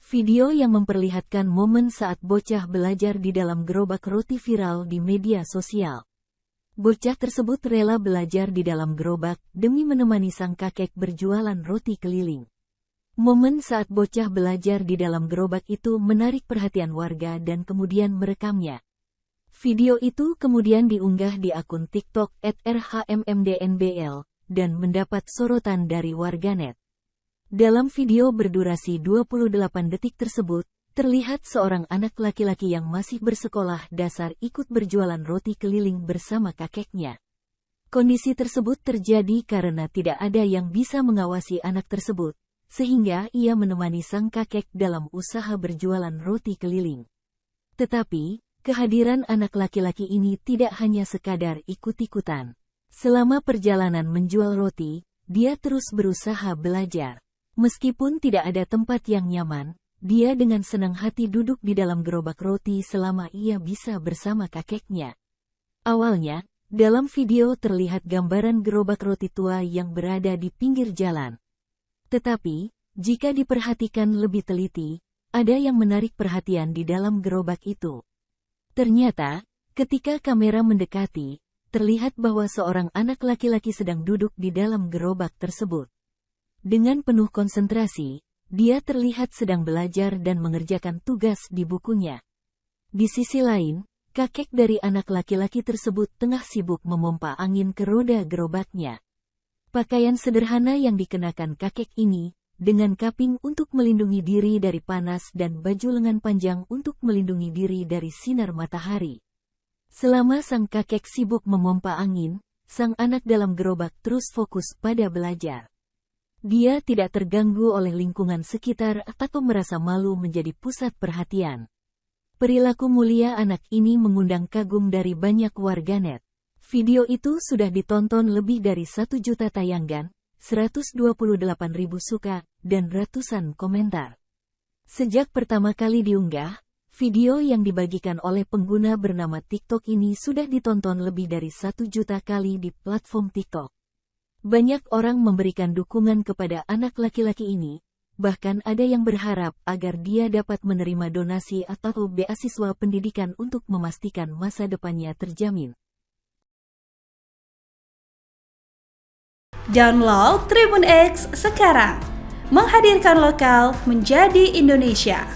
Video yang memperlihatkan momen saat bocah belajar di dalam gerobak roti viral di media sosial. Bocah tersebut rela belajar di dalam gerobak demi menemani sang kakek berjualan roti keliling. Momen saat bocah belajar di dalam gerobak itu menarik perhatian warga dan kemudian merekamnya. Video itu kemudian diunggah di akun TikTok @rhmmdnbl dan mendapat sorotan dari warganet. Dalam video berdurasi 28 detik tersebut, terlihat seorang anak laki-laki yang masih bersekolah dasar ikut berjualan roti keliling bersama kakeknya. Kondisi tersebut terjadi karena tidak ada yang bisa mengawasi anak tersebut, sehingga ia menemani sang kakek dalam usaha berjualan roti keliling. Tetapi, kehadiran anak laki-laki ini tidak hanya sekadar ikut-ikutan. Selama perjalanan menjual roti, dia terus berusaha belajar. Meskipun tidak ada tempat yang nyaman, dia dengan senang hati duduk di dalam gerobak roti selama ia bisa bersama kakeknya. Awalnya, dalam video terlihat gambaran gerobak roti tua yang berada di pinggir jalan. Tetapi, jika diperhatikan lebih teliti, ada yang menarik perhatian di dalam gerobak itu. Ternyata, ketika kamera mendekati, terlihat bahwa seorang anak laki-laki sedang duduk di dalam gerobak tersebut. Dengan penuh konsentrasi, dia terlihat sedang belajar dan mengerjakan tugas di bukunya. Di sisi lain, kakek dari anak laki-laki tersebut tengah sibuk memompa angin ke roda gerobaknya. Pakaian sederhana yang dikenakan kakek ini, dengan kaping untuk melindungi diri dari panas dan baju lengan panjang untuk melindungi diri dari sinar matahari. Selama sang kakek sibuk memompa angin, sang anak dalam gerobak terus fokus pada belajar. Dia tidak terganggu oleh lingkungan sekitar atau merasa malu menjadi pusat perhatian. Perilaku mulia anak ini mengundang kagum dari banyak warganet. Video itu sudah ditonton lebih dari 1 juta tayangan, 128.000 suka, dan ratusan komentar. Sejak pertama kali diunggah, video yang dibagikan oleh pengguna bernama TikTok ini sudah ditonton lebih dari 1 juta kali di platform TikTok. Banyak orang memberikan dukungan kepada anak laki-laki ini, bahkan ada yang berharap agar dia dapat menerima donasi atau beasiswa pendidikan untuk memastikan masa depannya terjamin. Download Tribun X sekarang, menghadirkan lokal menjadi Indonesia.